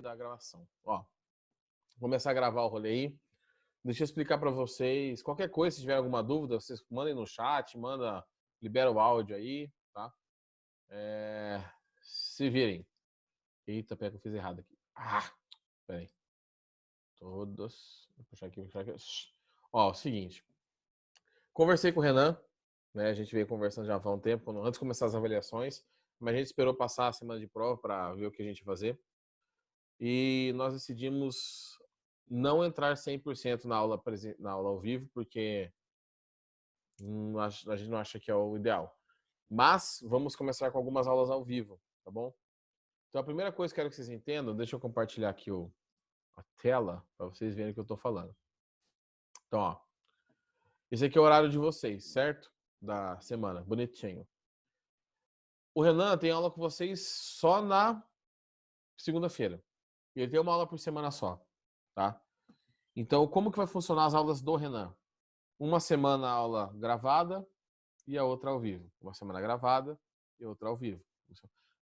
da gravação. Ó, vou começar a gravar o rolê aí. Deixa eu explicar para vocês. Qualquer coisa, se tiver alguma dúvida, vocês mandem no chat, libera o áudio aí, tá? Se virem. Eita, pera que eu fiz errado aqui. Peraí. Todos. Vou puxar aqui, Ó, o seguinte. Conversei com o Renan, né? A gente veio conversando já há um tempo, antes de começar as avaliações, mas a gente esperou passar a semana de prova para ver o que a gente ia fazer. E nós decidimos não entrar 100% na aula ao vivo, porque a gente não acha que é o ideal. Mas vamos começar com algumas aulas ao vivo, tá bom? Então a primeira coisa que eu quero que vocês entendam, deixa eu compartilhar aqui a tela para vocês verem o que eu estou falando. Então, ó, esse aqui é o horário de vocês, certo? Da semana, bonitinho. O Renan tem aula com vocês só na segunda-feira. Ele tem uma aula por semana só, tá? Então, como que vai funcionar as aulas do Renan? Uma semana aula gravada e a outra ao vivo. Uma semana gravada e outra ao vivo.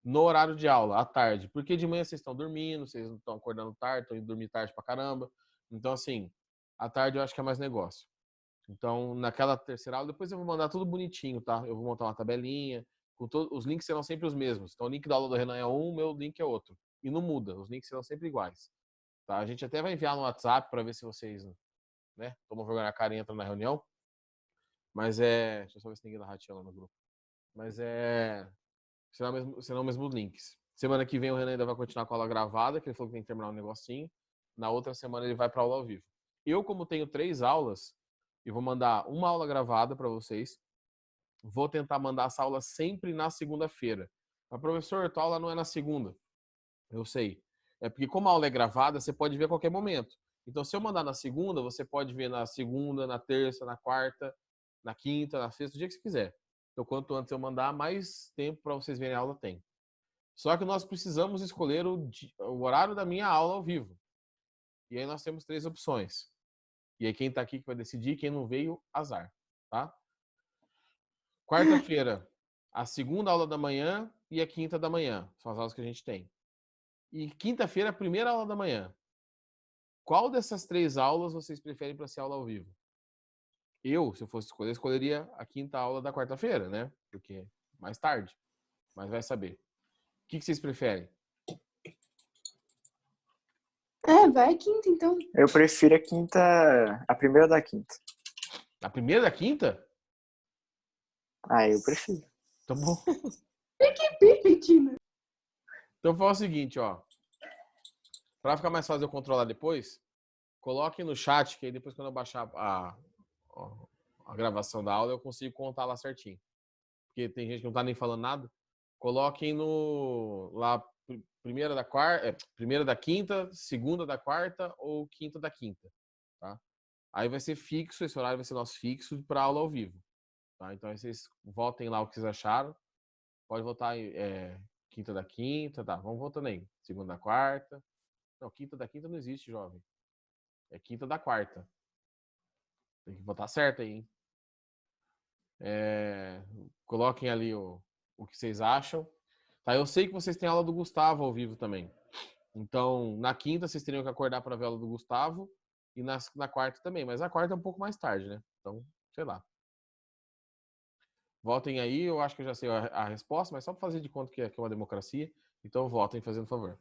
No horário de aula, à tarde. Porque de manhã vocês estão dormindo, vocês não estão acordando tarde, estão indo dormir tarde pra caramba. Então, assim, à tarde eu acho que é mais negócio. Então, naquela terceira aula, depois eu vou mandar tudo bonitinho, tá? Eu vou montar uma tabelinha. Os links serão sempre os mesmos. Então, o link da aula do Renan é um, o meu link é outro. E não muda, os links serão sempre iguais. Tá? A gente até vai enviar no WhatsApp para ver se vocês, né, tomam vergonha na cara e entram na reunião. Mas é. Deixa eu só ver se ninguém dá ratinho lá no grupo. Mas é. Serão mesmo links. Semana que vem o Renan ainda vai continuar com a aula gravada, que ele falou que tem que terminar um negocinho. Na outra semana ele vai para aula ao vivo. Eu, como tenho 3 aulas, eu vou mandar uma aula gravada para vocês. Vou tentar mandar essa aula sempre na segunda-feira. Mas, professor, tua aula não é na segunda. Eu sei. É porque como a aula é gravada, você pode ver a qualquer momento. Então, se eu mandar na segunda, você pode ver na segunda, na terça, na quarta, na quinta, na sexta, o dia que você quiser. Então, quanto antes eu mandar, mais tempo para vocês verem a aula tem. Só que nós precisamos escolher o horário da minha aula ao vivo. E aí nós temos 3 opções. E aí quem está aqui que vai decidir, quem não veio, azar. Tá? Quarta-feira, a segunda aula da manhã e a quinta da manhã. São as aulas que a gente tem. E quinta-feira, a primeira aula da manhã. Qual dessas 3 aulas vocês preferem para ser aula ao vivo? Eu, se eu fosse escolher, escolheria a quinta aula da quarta-feira, né? Porque mais tarde. Mas vai saber. O que vocês preferem? Vai a quinta, então. Eu prefiro a quinta, a primeira da quinta. A primeira da quinta? Eu prefiro. Tá bom. Que permitina. Então fala o seguinte, ó. Para ficar mais fácil eu controlar depois, coloquem no chat, que aí depois quando eu baixar a gravação da aula, eu consigo contar lá certinho. Porque tem gente que não tá nem falando nada. Coloquem lá primeira da quinta, segunda da quarta ou quinta da quinta, tá? Aí vai ser fixo, esse horário vai ser nosso fixo para aula ao vivo, tá? Então aí vocês votem lá o que vocês acharam. Pode votar quinta da quinta, tá? Vamos votando aí. Segunda da quarta. Não, quinta da quinta não existe, jovem. É quinta da quarta. Tem que votar certo aí, hein? Coloquem ali o que vocês acham. Tá, eu sei que vocês têm aula do Gustavo ao vivo também. Então, na quinta vocês teriam que acordar para ver a aula do Gustavo e na quarta também. Mas a quarta é um pouco mais tarde, né? Então, sei lá. Votem aí, eu acho que eu já sei a resposta, mas só para fazer de conta que é uma democracia. Então, votem fazendo favor.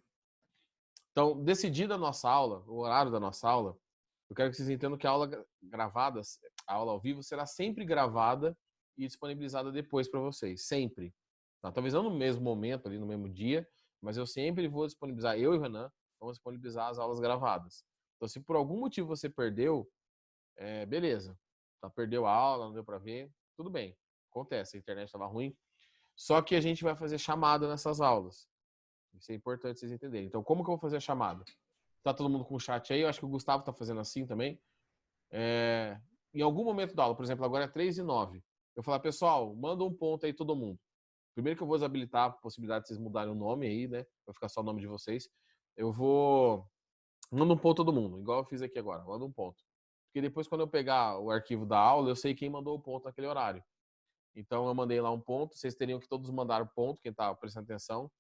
Então, decidida a nossa aula, o horário da nossa aula, eu quero que vocês entendam que a aula gravada, a aula ao vivo, será sempre gravada e disponibilizada depois para vocês. Sempre. Tá? Talvez não no mesmo momento, ali no mesmo dia, mas eu sempre vou disponibilizar, eu e o Renan, vamos disponibilizar as aulas gravadas. Então, se por algum motivo você perdeu, beleza. Tá, perdeu a aula, não deu para ver, tudo bem. Acontece, a internet estava ruim. Só que a gente vai fazer chamada nessas aulas. Isso é importante vocês entenderem. Então, como que eu vou fazer a chamada? Tá todo mundo com o chat aí? Eu acho que o Gustavo tá fazendo assim também. Em algum momento da aula, por exemplo, agora é 3:09. Eu falar, pessoal, manda um ponto aí todo mundo. Primeiro que eu vou desabilitar a possibilidade de vocês mudarem o nome aí, né? Vai ficar só o nome de vocês. Eu vou... Manda um ponto todo mundo, igual eu fiz aqui agora. Manda um ponto. Porque depois, quando eu pegar o arquivo da aula, eu sei quem mandou o ponto naquele horário. Então, eu mandei lá um ponto. Vocês teriam que todos mandar o ponto, quem tá prestando atenção.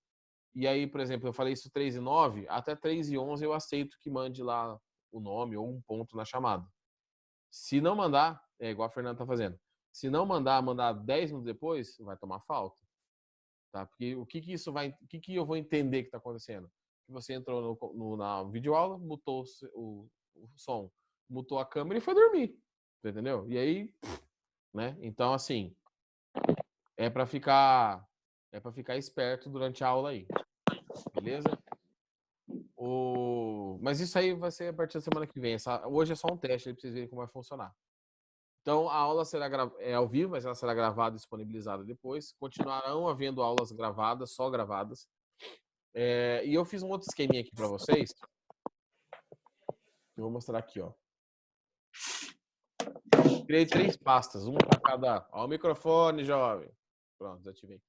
E aí, por exemplo, eu falei isso 3:09, até 3:11 eu aceito que mande lá o nome ou um ponto na chamada. Se não mandar, é igual a Fernanda tá fazendo. Se não mandar 10 minutos depois, vai tomar falta. Tá? Porque o que isso vai, o que eu vou entender que está acontecendo? Que você entrou na videoaula, mutou o som, mutou a câmera e foi dormir, entendeu? E aí, né? Então assim, é para ficar esperto durante a aula aí, beleza? Mas isso aí vai ser a partir da semana que vem. Hoje é só um teste, para vocês verem como vai funcionar. Então, a aula será ao vivo, mas ela será gravada e disponibilizada depois. Continuarão havendo aulas gravadas, só gravadas. E eu fiz um outro esqueminha aqui para vocês. Eu vou mostrar aqui, ó. Criei 3 pastas, uma para cada. Ó, o microfone, jovem. Pronto, desativei.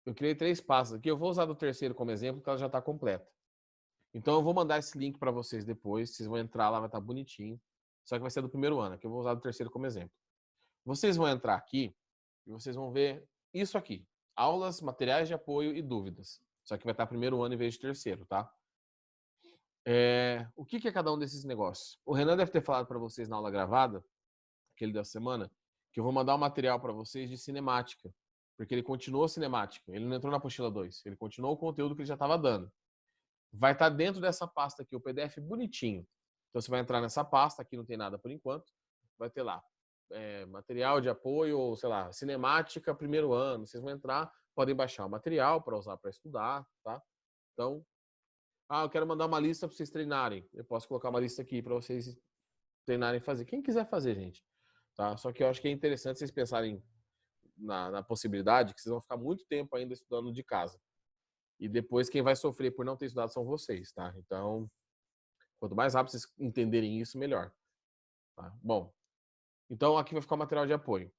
Eu criei 3 pastas aqui. Eu vou usar do terceiro como exemplo, porque ela já está completa. Então, eu vou mandar esse link para vocês depois. Vocês vão entrar lá, vai estar bonitinho. Só que vai ser do primeiro ano, que eu vou usar do terceiro como exemplo. Vocês vão entrar aqui e vocês vão ver isso aqui. Aulas, materiais de apoio e dúvidas. Só que vai estar primeiro ano em vez de terceiro, tá? O que é cada um desses negócios? O Renan deve ter falado para vocês na aula gravada, aquele da semana, que eu vou mandar um material para vocês de cinemática. Porque ele continuou cinemática. Ele não entrou na apostila 2. Ele continuou o conteúdo que ele já estava dando. Vai estar dentro dessa pasta aqui, o PDF bonitinho. Então você vai entrar nessa pasta, aqui não tem nada por enquanto. Vai ter lá material de apoio, ou sei lá, cinemática primeiro ano. Vocês vão entrar, podem baixar o material para usar para estudar, tá? Então, eu quero mandar uma lista para vocês treinarem. Eu posso colocar uma lista aqui para vocês treinarem e fazer. Quem quiser fazer, gente. Tá? Só que eu acho que é interessante vocês pensarem na possibilidade que vocês vão ficar muito tempo ainda estudando de casa. E depois quem vai sofrer por não ter estudado são vocês, tá? Então, quanto mais rápido vocês entenderem isso, melhor. Tá? Bom, então aqui vai ficar o material de apoio.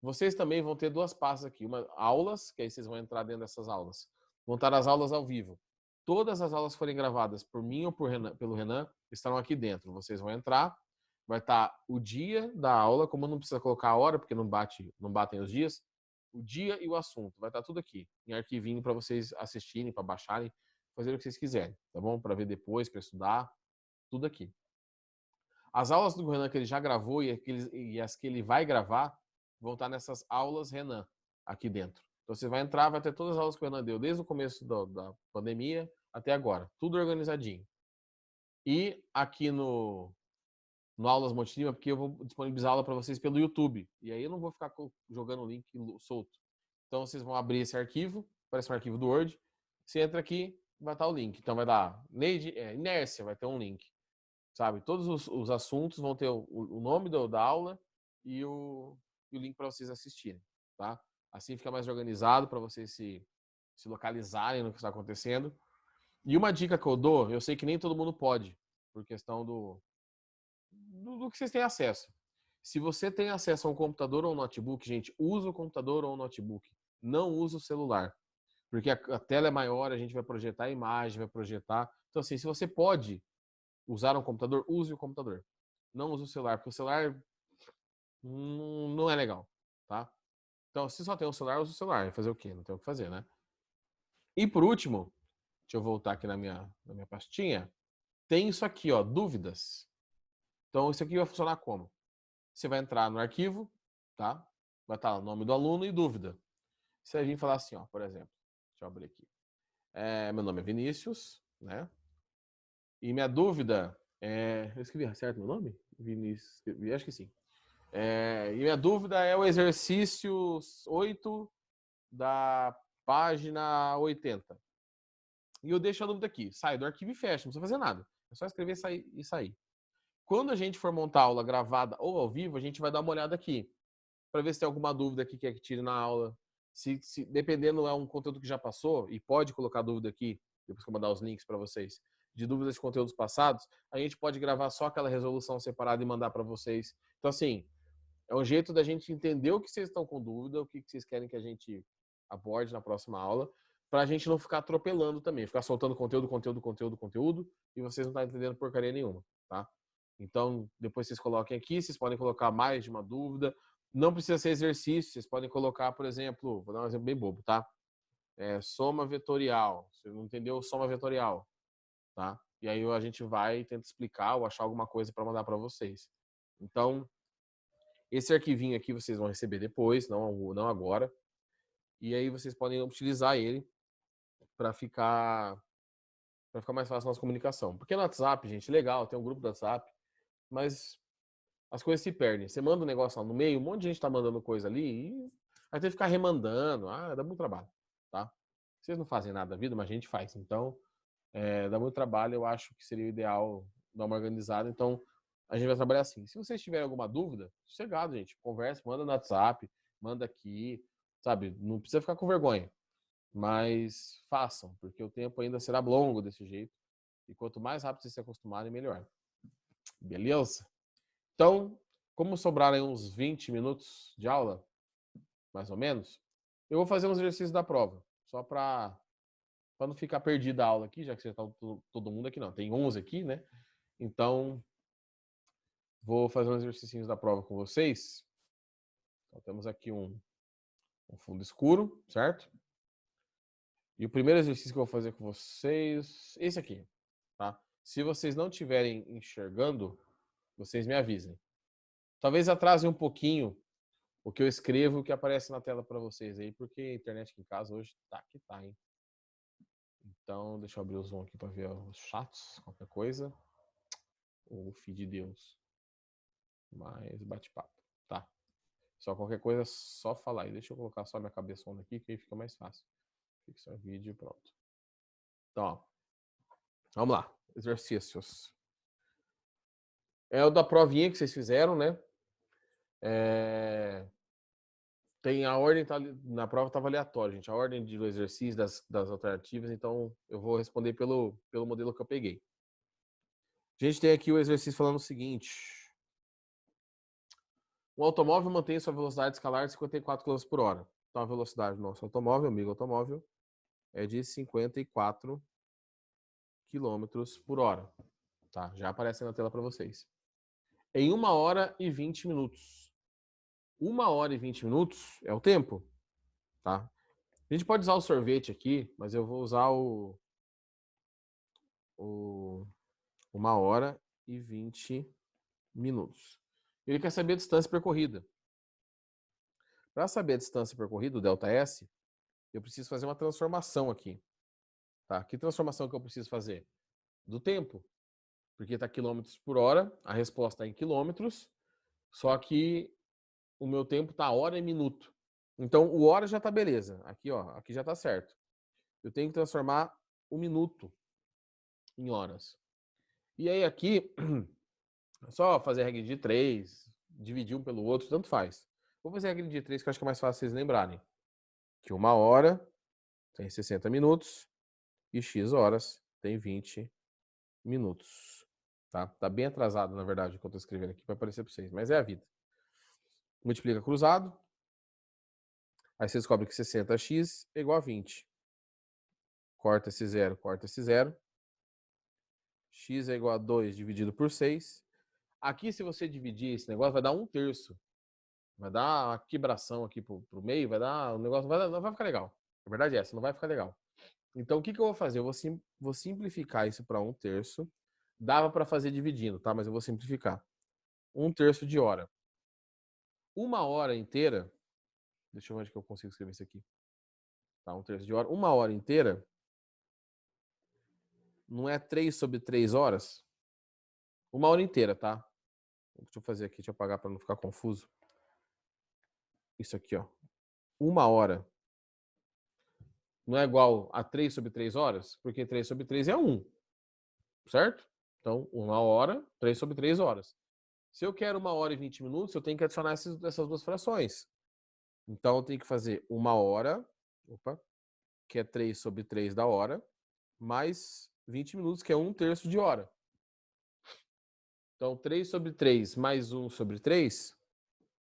Vocês também vão ter 2 pastas aqui. Aulas, que aí vocês vão entrar dentro dessas aulas. Vão estar as aulas ao vivo. Todas as aulas que forem gravadas por mim ou pelo Renan estarão aqui dentro. Vocês vão entrar, vai estar o dia da aula, como não precisa colocar a hora, porque não batem os dias, o dia e o assunto. Vai estar tudo aqui, em arquivinho para vocês assistirem, para baixarem, fazer o que vocês quiserem, tá bom? Para ver depois, para estudar, tudo aqui. As aulas do Renan que ele já gravou e as que ele vai gravar vão estar nessas aulas Renan, aqui dentro. Então você vai entrar, vai ter todas as aulas que o Renan deu, desde o começo da pandemia até agora. Tudo organizadinho. E aqui no Aulas Multilima, porque eu vou disponibilizar aula para vocês pelo YouTube. E aí eu não vou ficar jogando o link solto. Então vocês vão abrir esse arquivo, parece um arquivo do Word. Você entra aqui, vai estar o link. Então vai dar inércia, vai ter um link. Sabe? Todos os assuntos vão ter o nome da aula e o link para vocês assistirem, tá? Assim fica mais organizado para vocês se localizarem no que está acontecendo. E uma dica que eu dou, eu sei que nem todo mundo pode, por questão do que vocês têm acesso. Se você tem acesso a um computador ou um notebook, gente, usa o computador ou o notebook. Não usa o celular. Porque a tela é maior, a gente vai projetar a imagem, vai projetar. Então, assim, se você pode usar um computador, use o computador. Não use o celular, porque o celular não é legal, tá? Então, se só tem um celular, use o celular. Vai fazer o quê? Não tem o que fazer, né? E por último, deixa eu voltar aqui na minha pastinha. Tem isso aqui, ó, dúvidas. Então, isso aqui vai funcionar como? Você vai entrar no arquivo, tá? Vai estar o nome do aluno e dúvida. Você vai vir falar assim, ó, por exemplo. Deixa eu abrir aqui. Meu nome é Vinícius, né? E minha dúvida eu escrevi certo meu nome? Vinícius, acho que sim. E minha dúvida é o exercício 8 da página 80. E eu deixo a dúvida aqui. Sai do arquivo e fecha, não precisa fazer nada. É só escrever e sair. Quando a gente for montar a aula gravada ou ao vivo, a gente vai dar uma olhada aqui. Para ver se tem alguma dúvida que quer que tire na aula. Se dependendo é um conteúdo que já passou, e pode colocar dúvida aqui, depois que eu mandar os links para vocês, de dúvidas de conteúdos passados, a gente pode gravar só aquela resolução separada e mandar para vocês. Então, assim, é um jeito da gente entender o que vocês estão com dúvida, o que vocês querem que a gente aborde na próxima aula, para a gente não ficar atropelando também, ficar soltando conteúdo, e vocês não estão entendendo porcaria nenhuma, tá? Então, depois vocês coloquem aqui, vocês podem colocar mais de uma dúvida, Não precisa ser exercício, vocês podem colocar, por exemplo, vou dar um exemplo bem bobo, tá? Soma vetorial. Você não entendeu soma vetorial, tá? E aí a gente vai e tenta explicar ou achar alguma coisa para mandar para vocês. Então, esse arquivinho aqui vocês vão receber depois, não agora. E aí vocês podem utilizar ele para ficar mais fácil a nossa comunicação. Porque no WhatsApp, gente, legal, tem um grupo do WhatsApp, mas as coisas se perdem. Você manda um negócio lá no meio, um monte de gente tá mandando coisa ali, e aí tem que ficar remandando. Dá muito trabalho, tá? Vocês não fazem nada da vida, mas a gente faz. Então, dá muito trabalho, eu acho que seria o ideal dar uma organizada. Então, a gente vai trabalhar assim. Se vocês tiverem alguma dúvida, sossegado, gente, conversa, manda no WhatsApp, manda aqui, sabe? Não precisa ficar com vergonha, mas façam, porque o tempo ainda será longo desse jeito. E quanto mais rápido vocês se acostumarem, melhor. Beleza? Então, como sobraram uns 20 minutos de aula, mais ou menos, eu vou fazer uns exercícios da prova, só para não ficar perdida a aula aqui, já que você está todo mundo aqui, não. Tem 11 aqui, né? Então, vou fazer uns exercícios da prova com vocês. Então, temos aqui um fundo escuro, certo? E o primeiro exercício que eu vou fazer com vocês, esse aqui, tá? Se vocês não estiverem enxergando, vocês me avisem. Talvez atrasem um pouquinho o que eu escrevo, o que aparece na tela para vocês aí, porque a internet aqui em casa hoje tá que tá, hein? Então, deixa eu abrir o Zoom aqui para ver os chats, qualquer coisa. O feed de Deus. Mais bate-papo, tá? Só qualquer coisa, só falar aí. Deixa eu colocar só minha cabeçona aqui, que aí fica mais fácil. Fixar vídeo, pronto. Então, ó, vamos lá. Exercícios. É o da provinha que vocês fizeram, né? Tem a ordem, na prova estava aleatória, gente. A ordem do exercício, das alternativas, então eu vou responder pelo modelo que eu peguei. A gente tem aqui o exercício falando o seguinte. Um automóvel mantém sua velocidade escalar de 54 km por hora. Então a velocidade do nosso automóvel, amigo automóvel, é de 54 km por hora. Tá? Já aparece na tela para vocês. Em 1 hora e 20 minutos. 1 hora e 20 minutos é o tempo. Tá? A gente pode usar o sorvete aqui, mas eu vou usar o 1 hora e 20 minutos. Ele quer saber a distância percorrida. Para saber a distância percorrida, o ΔS, eu preciso fazer uma transformação aqui. Tá? Que transformação que eu preciso fazer? Do tempo. Porque está quilômetros por hora, a resposta é em quilômetros, só que o meu tempo está hora e minuto. Então, o hora já está beleza. Aqui, ó, aqui já está certo. Eu tenho que transformar o minuto em horas. E aí aqui, só fazer a regra de 3, dividir um pelo outro, tanto faz. Vou fazer a regra de 3, que eu acho que é mais fácil vocês lembrarem. Que 1 hora tem 60 minutos e X horas tem 20 minutos. Tá bem atrasado, na verdade, o que eu estou escrevendo aqui para aparecer para vocês, mas é a vida. Multiplica cruzado. Aí você descobre que 60x é igual a 20. Corta esse zero, corta esse zero. X é igual a 2 dividido por 6. Aqui, se você dividir esse negócio, vai dar 1/3. Vai dar uma quebração aqui pro meio, vai dar. O negócio não vai ficar legal. A verdade é essa, não vai ficar legal. Então, o que eu vou fazer? Eu vou simplificar isso para 1/3. Dava para fazer dividindo, tá? Mas eu vou simplificar. 1/3 de hora. 1 hora inteira. Deixa eu ver onde que eu consigo escrever isso aqui. Tá, 1/3 de hora. 1 hora inteira não é 3 sobre 3 horas? 1 hora inteira, tá? Deixa eu fazer aqui, deixa eu apagar para não ficar confuso. Isso aqui, ó. 1 hora não é igual a 3 sobre 3 horas? Porque 3 sobre 3 é 1. Certo? Então, 1 hora, 3 sobre 3 horas. Se eu quero 1 hora e 20 minutos, eu tenho que adicionar essas duas frações. Então, eu tenho que fazer 1 hora, que é 3 sobre 3 da hora, mais 20 minutos, que é 1/3 de hora. Então, 3 sobre 3 mais 1 sobre 3,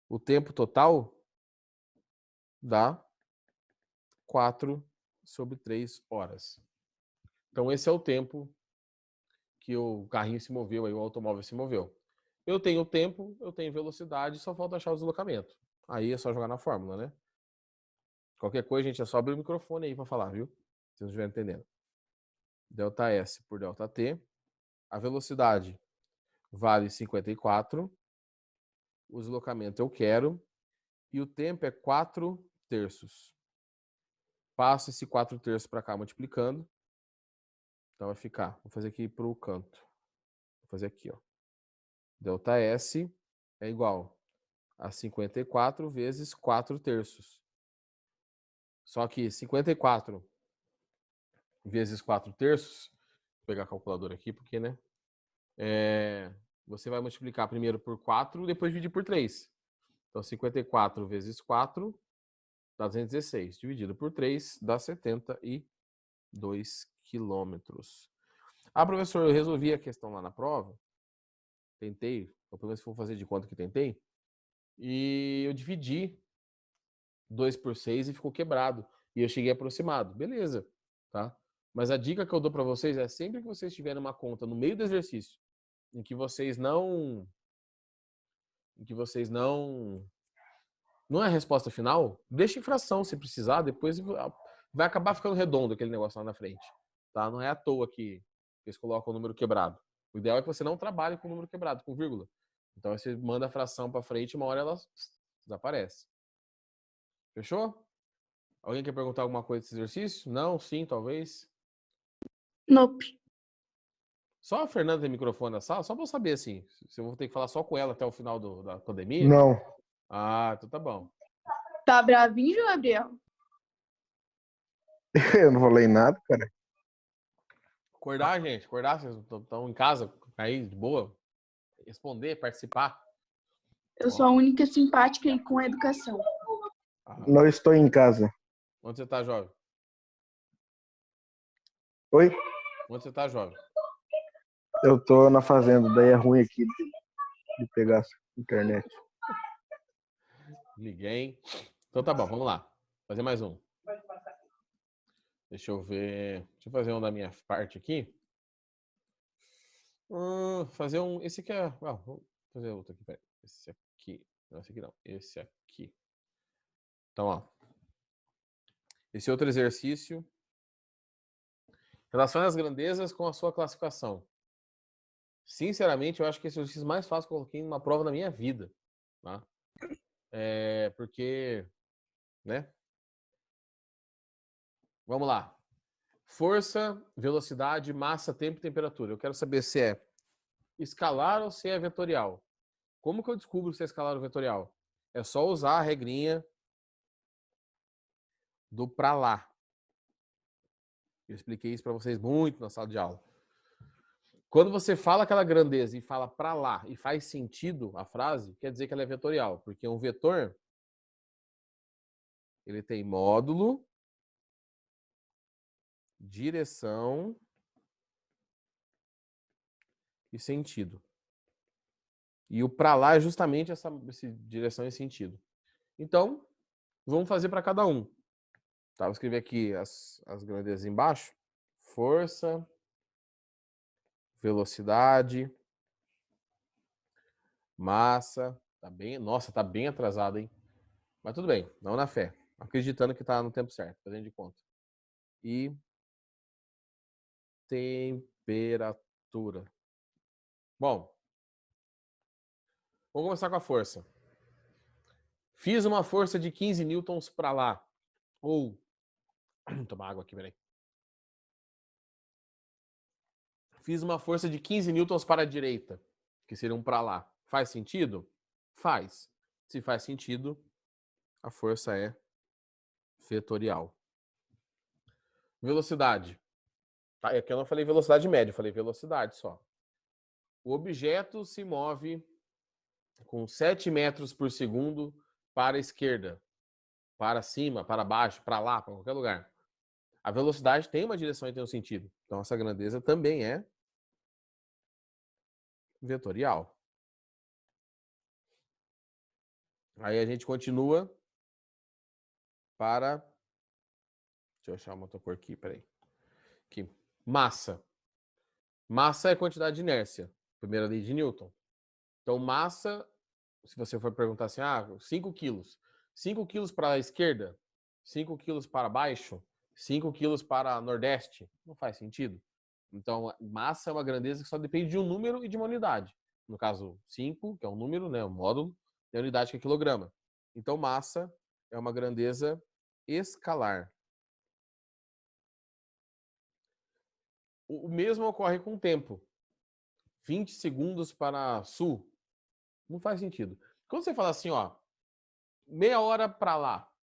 o tempo total dá 4 sobre 3 horas. Então, esse é o tempo que o carrinho se moveu, aí o automóvel se moveu. Eu tenho tempo, eu tenho velocidade, só falta achar o deslocamento. Aí é só jogar na fórmula, né? Qualquer coisa, gente, é só abrir o microfone aí para falar, viu? Se não estiver entendendo. ΔS por ΔT. A velocidade vale 54. O deslocamento eu quero. E o tempo é 4/3. Passo esse 4/3 para cá multiplicando. Então vai ficar. Vou fazer aqui para o canto. Vou fazer aqui, ó. ΔS é igual a 54 vezes 4/3. Só que 54 vezes 4/3, vou pegar a calculadora aqui, porque, né? Você vai multiplicar primeiro por 4, depois dividir por 3. Então, 54 vezes 4 dá 216. Dividido por 3 dá 72 quilômetros. Ah, professor, eu resolvi a questão lá na prova. Tentei, ou pelo menos vou fazer de conta que tentei. E eu dividi 2 por 6 e ficou quebrado. E eu cheguei aproximado. Beleza, tá? Mas a dica que eu dou para vocês é sempre que vocês tiverem uma conta no meio do exercício em que vocês não é a resposta final, deixa em fração se precisar, depois vai acabar ficando redondo aquele negócio lá na frente, tá? Não é à toa que eles colocam o número quebrado. O ideal é que você não trabalhe com o número quebrado, com vírgula. Então você manda a fração para frente e uma hora ela desaparece. Fechou? Alguém quer perguntar alguma coisa desse exercício? Não? Sim? Talvez? Nope. Só a Fernanda tem microfone na sala? Só pra eu saber, assim, se eu vou ter que falar só com ela até o final da pandemia? Não. Ah, então tá bom. Tá bravinho, Gabriel? Eu não falei nada, cara. Acordar, gente. Acordar, vocês estão em casa, aí, de boa. Responder, participar. Eu sou a única simpática e com educação. Ah, Não estou em casa. onde você tá, jovem? Oi? Onde você tá, jovem? Eu tô na fazenda, daí é ruim aqui de pegar a internet. Ninguém. Então tá bom, vamos lá. Fazer mais um. Deixa eu ver. Deixa eu fazer um da minha parte aqui. Fazer um. Esse aqui é. Vou fazer outro aqui, peraí. Esse aqui. Não, esse aqui não. Esse aqui. Então, ó. Esse outro exercício. Relacione as grandezas com a sua classificação. Sinceramente, eu acho que esse é o exercício mais fácil que eu coloquei em uma prova na minha vida. Tá? Porque, né? Vamos lá. Força, velocidade, massa, tempo e temperatura. Eu quero saber se é escalar ou se é vetorial. Como que eu descubro se é escalar ou vetorial? É só usar a regrinha do pra lá. Eu expliquei isso para vocês muito na sala de aula. Quando você fala aquela grandeza e fala pra lá e faz sentido a frase, quer dizer que ela é vetorial, porque um vetor ele tem módulo, direção e sentido. E o pra lá é justamente essa direção e sentido. Então, vamos fazer para cada um. Tá, vou escrever aqui as grandezas embaixo. Força, velocidade, massa. Tá bem, nossa, tá bem atrasado, hein? Mas tudo bem, não na fé. Acreditando que tá no tempo certo, fazendo de conta. E temperatura. Bom, vamos começar com a força. Fiz uma força de 15 newtons para lá. Ou, vou tomar água aqui, peraí. Fiz uma força de 15 newtons para a direita, que seria um para lá. Faz sentido? Faz. Se faz sentido, a força é vetorial. Velocidade. Tá, aqui eu não falei velocidade média, eu falei velocidade só. O objeto se move com 7 metros por segundo para a esquerda, para cima, para baixo, para lá, para qualquer lugar. A velocidade tem uma direção e tem um sentido. Então, essa grandeza também é vetorial. Aí a gente continua para... Deixa eu achar uma outra cor aqui, peraí. Aqui. Massa. Massa é quantidade de inércia. Primeira lei de Newton. Então, massa se você for perguntar assim, 5 quilos. 5 quilos para a esquerda, 5 quilos para baixo, 5 quilos para Nordeste. Não faz sentido. Então, massa é uma grandeza que só depende de um número e de uma unidade. No caso, 5, que é um número, né, um módulo, e a unidade que é quilograma. Então, massa é uma grandeza escalar. O mesmo ocorre com o tempo. 20 segundos para sul. Não faz sentido. Quando você fala assim, meia hora para lá.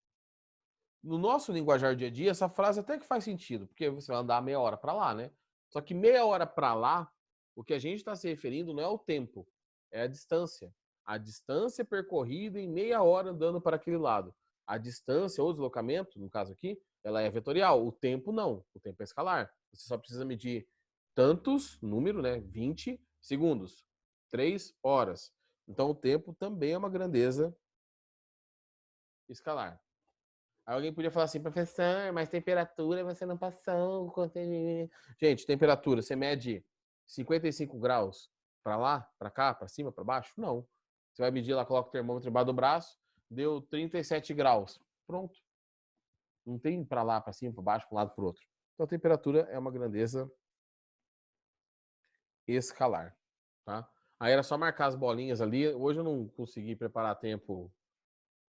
No nosso linguajar dia a dia, essa frase até que faz sentido, porque você vai andar meia hora para lá, né? Só que meia hora para lá, o que a gente está se referindo não é o tempo, é a distância. A distância percorrida em meia hora andando para aquele lado. A distância ou deslocamento, no caso aqui, ela é vetorial. O tempo não, o tempo é escalar. Você só precisa medir tantos, número, né? 20 segundos, 3 horas. Então o tempo também é uma grandeza escalar. Alguém podia falar assim, professor, mas temperatura você não passou. Gente, temperatura, você mede 55 graus para lá, para cá, para cima, para baixo? Não. Você vai medir lá, coloca o termômetro embaixo do braço, deu 37 graus. Pronto. Não tem para lá, para cima, para baixo, para um lado, para o outro. Então, a temperatura é uma grandeza escalar, tá? Aí era só marcar as bolinhas ali. Hoje eu não consegui preparar a tempo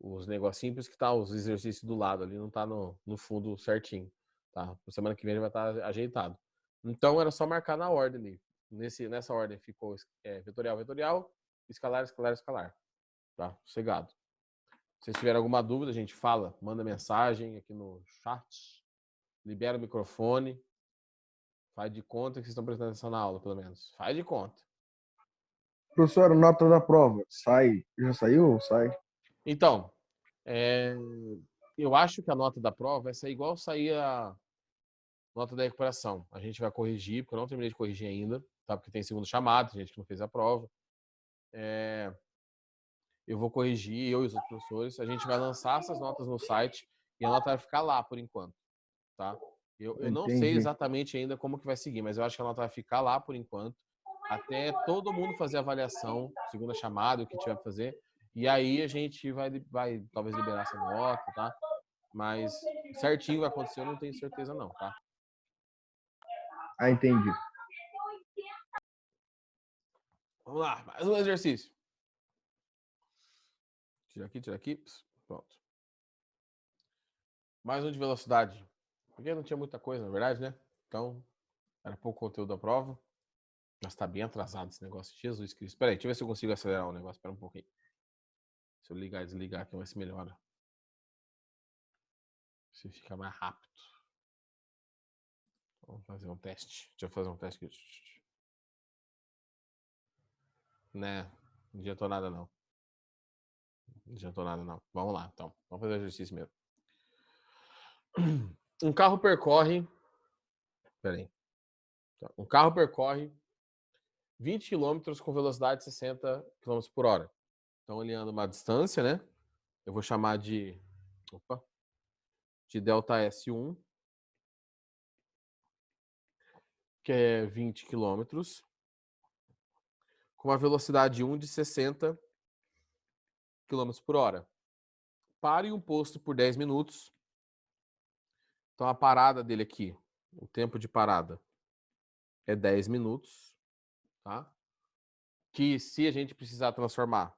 os negocinhos, por isso que tá os exercícios do lado ali, não tá no fundo certinho, tá? Por semana que vem ele vai estar ajeitado. Então era só marcar na ordem ali. Nessa ordem ficou vetorial, vetorial, escalar, escalar, escalar. Tá? Sossegado. Se vocês tiverem alguma dúvida, a gente fala, manda mensagem aqui no chat, libera o microfone, faz de conta que vocês estão prestando atenção na aula, pelo menos. Faz de conta. Professor, nota da prova. Sai. Já saiu ou sai? Então, eu acho que a nota da prova vai sair igual sair a nota da recuperação. A gente vai corrigir, porque eu não terminei de corrigir ainda, tá? Porque tem segundo chamado, tem gente que não fez a prova. Eu vou corrigir, eu e os outros professores. A gente vai lançar essas notas no site e a nota vai ficar lá por enquanto, tá? Eu não sei Entendi. exatamente ainda como que vai seguir, mas eu acho que a nota vai ficar lá por enquanto, até todo mundo fazer a avaliação, segunda chamada, o que tiver pra fazer. E aí a gente vai talvez liberar essa nota, tá? Mas certinho vai acontecer, eu não tenho certeza não, tá? Entendi. Vamos lá, mais um exercício. Tira aqui. Pronto. Mais um de velocidade. Porque não tinha muita coisa, na verdade, né? Então, era pouco conteúdo da prova. Mas tá bem atrasado esse negócio. Jesus Cristo. Espera aí, deixa eu ver se eu consigo acelerar o negócio. Espera um pouquinho. Se eu ligar e desligar aqui, vai ser melhor. Se fica mais rápido. Vamos fazer um teste. Deixa eu fazer um teste aqui. Né? Não adiantou nada, não. Não adiantou nada, não. Vamos lá, então. Vamos fazer o exercício mesmo. Um carro percorre... Espera aí. Um carro percorre 20 km com velocidade de 60 km por hora. Então, ele anda uma distância, né? Eu vou chamar de delta S1, que é 20 km, com uma velocidade 1 de 60 km por hora. Pare em um posto por 10 minutos. Então, a parada dele aqui, o tempo de parada é 10 minutos, tá? Que se a gente precisar transformar,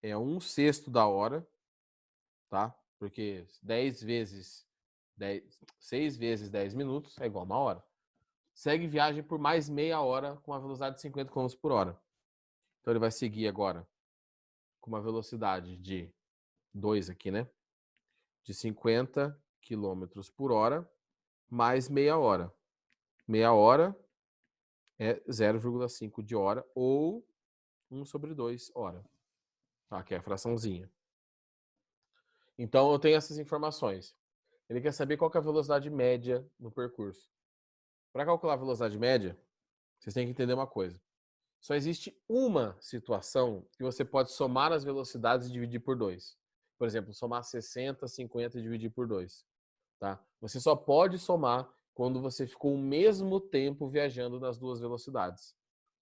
é 1/6 da hora, tá? Porque 6 vezes 10 minutos é igual a 1 hora. Segue viagem por mais meia hora com uma velocidade de 50 km por hora. Então ele vai seguir agora com uma velocidade de 2 aqui, né? De 50 km por hora mais meia hora. Meia hora é 0,5 de hora ou 1/2 hora. Tá? Que é a fraçãozinha. Então eu tenho essas informações. Ele quer saber qual que é a velocidade média no percurso. Para calcular a velocidade média, vocês têm que entender uma coisa. Só existe uma situação que você pode somar as velocidades e dividir por 2. Por exemplo, somar 60, 50 e dividir por 2. Tá? Você só pode somar quando você ficou o mesmo tempo viajando nas duas velocidades.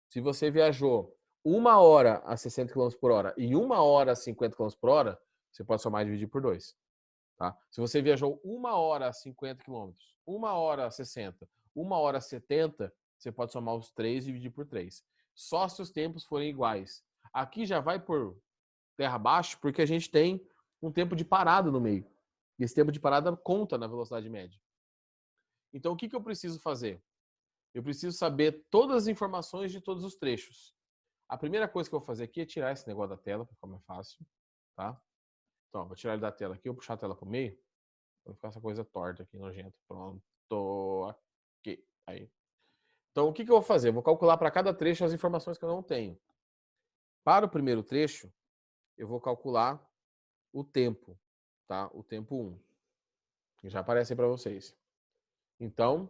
Se você viajou 1 hora a 60 km por hora e 1 hora a 50 km por hora, você pode somar e dividir por 2. Tá? Se você viajou 1 hora a 50 km, 1 hora a 60, 1 hora a 70, você pode somar os 3 e dividir por 3. Só se os tempos forem iguais. Aqui já vai por terra abaixo, porque a gente tem um tempo de parada no meio. E esse tempo de parada conta na velocidade média. Então, o que eu preciso fazer? Eu preciso saber todas as informações de todos os trechos. A primeira coisa que eu vou fazer aqui é tirar esse negócio da tela, para ficar mais fácil. Tá? Então, vou tirar ele da tela aqui, vou puxar a tela para o meio. Vai ficar essa coisa torta aqui, nojenta. Pronto. Aqui. Aí. Então, o que eu vou fazer? Eu vou calcular para cada trecho as informações que eu não tenho. Para o primeiro trecho, eu vou calcular o tempo, tá? O tempo 1. Que já aparece aí para vocês. Então,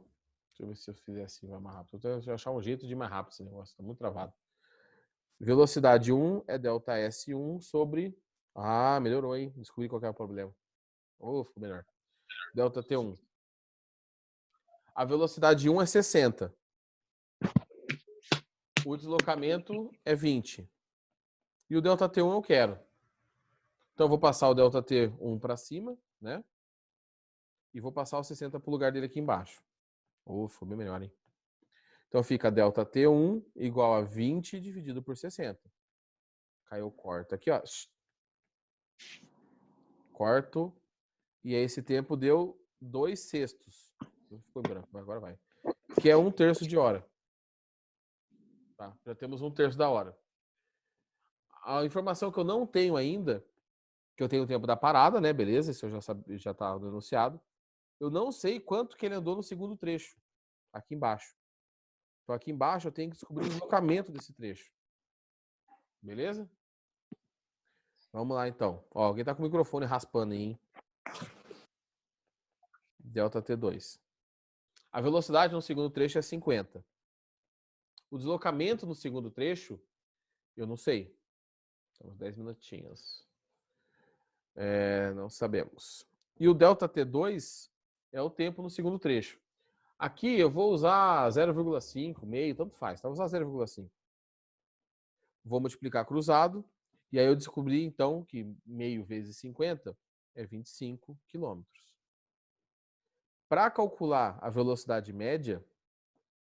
deixa eu ver se eu fizer assim, vai mais rápido. Eu vou achar um jeito de ir mais rápido esse negócio, tá muito travado. Velocidade 1 é delta S1 sobre... Ah, melhorou, hein? Descobri qual que é o problema. Oh, ficou melhor. Delta T1. A velocidade 1 é 60. O deslocamento é 20. E o delta T1 eu quero. Então eu vou passar o delta T1 para cima, né? E vou passar o 60 para o lugar dele aqui embaixo. Ficou bem melhor, hein? Então fica delta T1 igual a 20 dividido por 60. Caiu o corto aqui, ó. Corto. E aí esse tempo deu 2/6. Ficou em branco, agora vai. Que é 1/3 de hora. Tá? Já temos 1/3 da hora. A informação que eu não tenho ainda, que eu tenho o tempo da parada, né? Beleza, isso eu já tá denunciado. Eu não sei quanto que ele andou no segundo trecho, aqui embaixo. Então aqui embaixo eu tenho que descobrir o deslocamento desse trecho. Beleza? Vamos lá então. Ó, alguém tá com o microfone raspando aí, hein? Delta T2. A velocidade no segundo trecho é 50. O deslocamento no segundo trecho, eu não sei. Temos 10 minutinhos. Não sabemos. E o delta T2 é o tempo no segundo trecho. Aqui eu vou usar 0,5, meio, tanto faz. Tá? Vou usar 0,5. Vou multiplicar cruzado. E aí eu descobri, então, que meio vezes 50 é 25 quilômetros. Para calcular a velocidade média,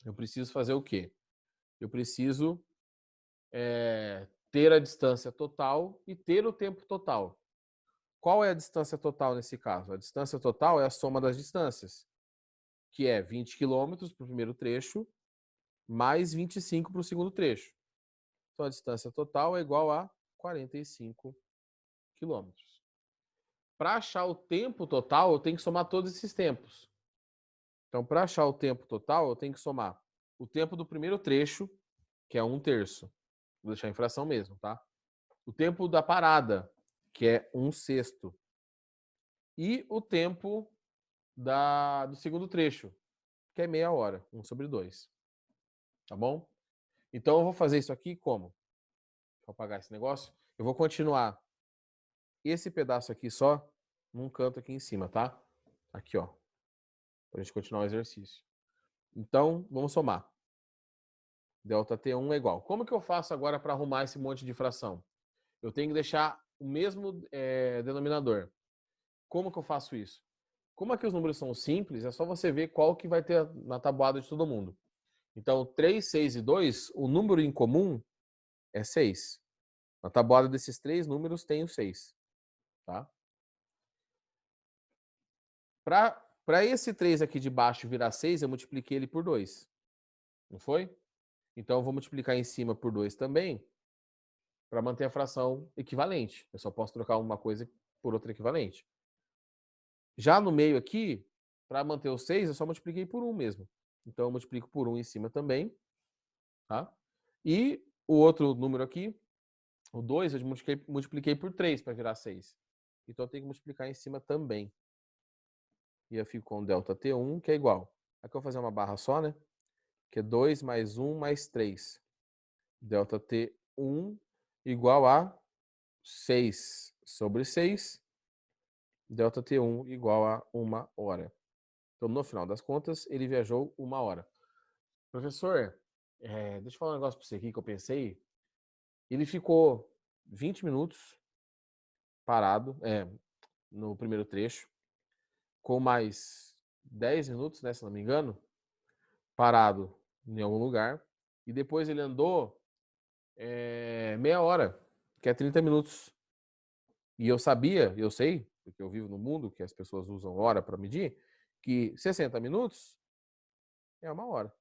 eu preciso fazer o quê? Eu preciso ter a distância total e ter o tempo total. Qual é a distância total nesse caso? A distância total é a soma das distâncias, que é 20 quilômetros para o primeiro trecho, mais 25 para o segundo trecho. Então, a distância total é igual a 45 quilômetros. Para achar o tempo total, eu tenho que somar todos esses tempos. Então, para achar o tempo total, eu tenho que somar o tempo do primeiro trecho, que é 1/3. Vou deixar em fração mesmo, tá? O tempo da parada, que é 1/6. E o tempo do segundo trecho, que é meia hora, 1/2. Tá bom? Então, eu vou fazer isso aqui como? Vou apagar esse negócio. Eu vou continuar esse pedaço aqui só num canto aqui em cima, tá? Aqui, ó. Pra gente continuar o exercício. Então, vamos somar. Delta T1 é igual. Como que eu faço agora para arrumar esse monte de fração? Eu tenho que deixar o mesmo denominador. Como que eu faço isso? Como aqui os números são simples, é só você ver qual que vai ter na tabuada de todo mundo. Então, 3, 6 e 2, o número em comum é 6. Na tabuada desses 3 números tem o 6. Tá? Para esse 3 aqui de baixo virar 6, eu multipliquei ele por 2. Não foi? Então, eu vou multiplicar em cima por 2 também, para manter a fração equivalente. Eu só posso trocar uma coisa por outra equivalente. Já no meio aqui, para manter o 6, eu só multipliquei por 1 mesmo. Então, eu multiplico por 1 em cima também. Tá? E o outro número aqui, o 2, eu multipliquei por 3 para virar 6. Então, eu tenho que multiplicar em cima também. E eu fico com delta T1, que é igual. Aqui eu vou fazer uma barra só, né? Que é 2 mais 1 mais 3. Delta T1 igual a 6 sobre 6. Delta T1 igual a 1 hora. Então, no final das contas, ele viajou 1 hora. Professor, deixa eu falar um negócio para você aqui que eu pensei. Ele ficou 20 minutos parado, no primeiro trecho, com mais 10 minutos, né, se não me engano, parado em algum lugar. E depois ele andou meia hora, que é 30 minutos. E eu sei, porque eu vivo no mundo que as pessoas usam hora para medir, que 60 minutos é uma hora.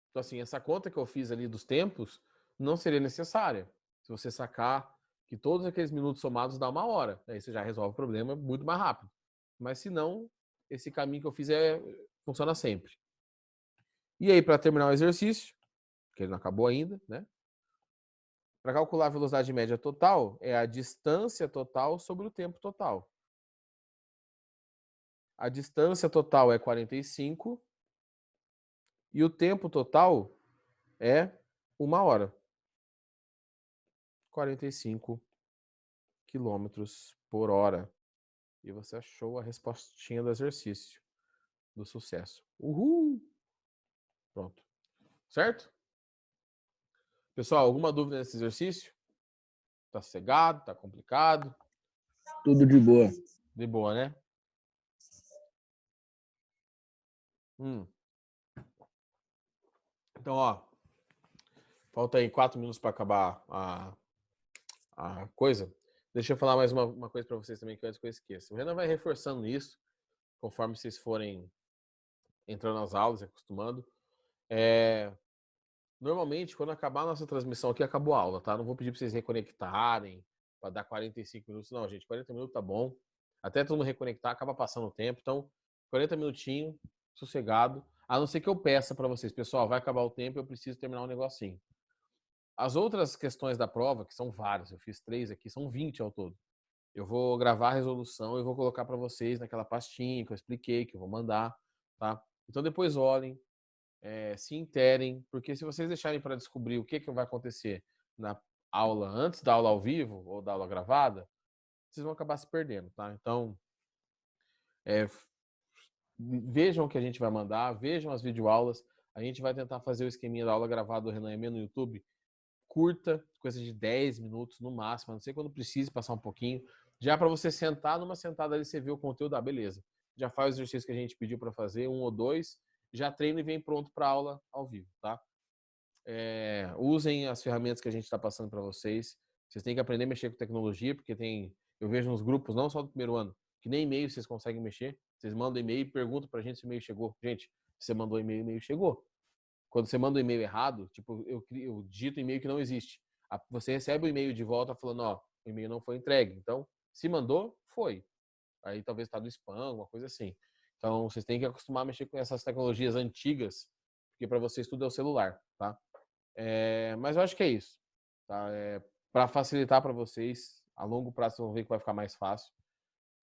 Então, assim, essa conta que eu fiz ali dos tempos não seria necessária. Se você sacar que todos aqueles minutos somados dá uma hora, aí você já resolve o problema muito mais rápido. Mas se não, esse caminho que eu fiz funciona sempre. E aí, para terminar o exercício, que ele não acabou ainda, né? Para calcular a velocidade média total, é a distância total sobre o tempo total. A distância total é 45 e o tempo total é 1 hora. 45 quilômetros por hora. E você achou a respostinha do exercício do sucesso. Uhul! Pronto. Certo? Pessoal, alguma dúvida nesse exercício? Tá sossegado? Tá complicado? Tudo de boa. De boa, né? Então, ó, falta aí 4 minutos para acabar a coisa. Deixa eu falar mais uma coisa para vocês também, que antes que eu esqueça. O Renan vai reforçando isso, conforme vocês forem entrando nas aulas e acostumando. Normalmente, quando acabar a nossa transmissão aqui, acabou a aula, tá? Não vou pedir para vocês reconectarem para dar 45 minutos. Não, gente, 40 minutos tá bom. Até todo mundo reconectar, acaba passando o tempo. Então, 40 minutinhos, sossegado. A não ser que eu peça para vocês, pessoal, vai acabar o tempo, eu preciso terminar um negocinho. As outras questões da prova, que são várias, eu fiz 3 aqui, são 20 ao todo. Eu vou gravar a resolução e vou colocar para vocês naquela pastinha que eu expliquei, que eu vou mandar, tá? Então depois olhem, se interem, porque se vocês deixarem para descobrir o que vai acontecer na aula, antes da aula ao vivo ou da aula gravada, vocês vão acabar se perdendo, tá? Então, vejam o que a gente vai mandar, vejam as videoaulas, a gente vai tentar fazer o esqueminha da aula gravada do Renan Emê no YouTube, curta, coisa de 10 minutos no máximo, a não ser quando precise passar um pouquinho, já para você sentar numa sentada ali, você vê o conteúdo, beleza. Já faz o exercício que a gente pediu para fazer, 1 ou 2, já treina e vem pronto para aula ao vivo, tá? Usem as ferramentas que a gente está passando para vocês. Vocês têm que aprender a mexer com tecnologia, porque eu vejo nos grupos, não só do primeiro ano, que nem e-mail vocês conseguem mexer. Vocês mandam e-mail e perguntam para a gente se o e-mail chegou. Gente, você mandou e-mail, o e-mail chegou. Quando você manda um e-mail errado, tipo, eu digito e-mail que não existe. Você recebe o e-mail de volta falando, ó, o e-mail não foi entregue. Então, se mandou, foi. Aí talvez está do spam, uma coisa assim. Então, vocês têm que acostumar a mexer com essas tecnologias antigas, porque para vocês tudo é o celular, tá? Mas eu acho que é isso. Tá? Para facilitar para vocês, a longo prazo vocês vão ver que vai ficar mais fácil.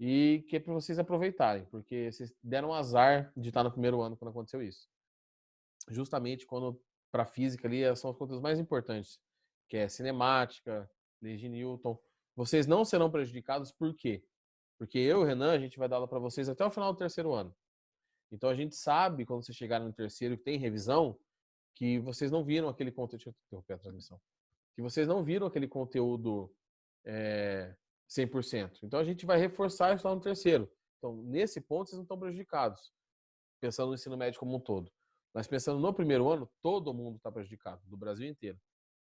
E que é para vocês aproveitarem, porque vocês deram azar de estar no primeiro ano quando aconteceu isso. Justamente quando, para física ali, são os conteúdos mais importantes, que é cinemática, lei de Newton. Vocês não serão prejudicados, por quê? Porque eu e o Renan, a gente vai dar aula para vocês até o final do terceiro ano. Então a gente sabe, quando vocês chegarem no terceiro, que tem revisão, que vocês não viram aquele conteúdo. Deixa eu interromper a transmissão. Que vocês não viram aquele conteúdo 100%. Então a gente vai reforçar isso lá no terceiro. Então, nesse ponto, vocês não estão prejudicados, pensando no ensino médio como um todo. Mas pensando no primeiro ano, todo mundo está prejudicado, do Brasil inteiro.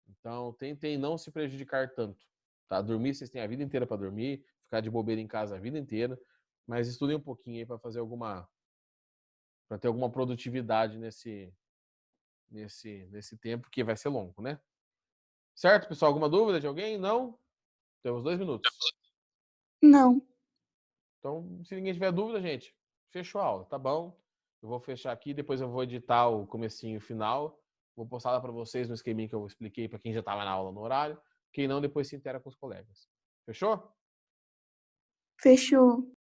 Então, tentem não se prejudicar tanto. Tá? Dormir, vocês têm a vida inteira para dormir, ficar de bobeira em casa a vida inteira, mas estudem um pouquinho aí para fazer para ter alguma produtividade nesse tempo que vai ser longo, né? Certo, pessoal? Alguma dúvida de alguém? Não? Temos 2 minutos. Não. Então, se ninguém tiver dúvida, gente, fechou a aula, tá bom? Eu vou fechar aqui, depois eu vou editar o comecinho e o final. Vou postar lá para vocês no esqueminha que eu expliquei para quem já estava na aula no horário. Quem não, depois se intera com os colegas. Fechou? Fechou.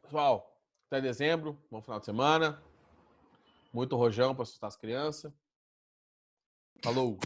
Pessoal, até dezembro, bom final de semana. Muito rojão para assustar as crianças. Falou!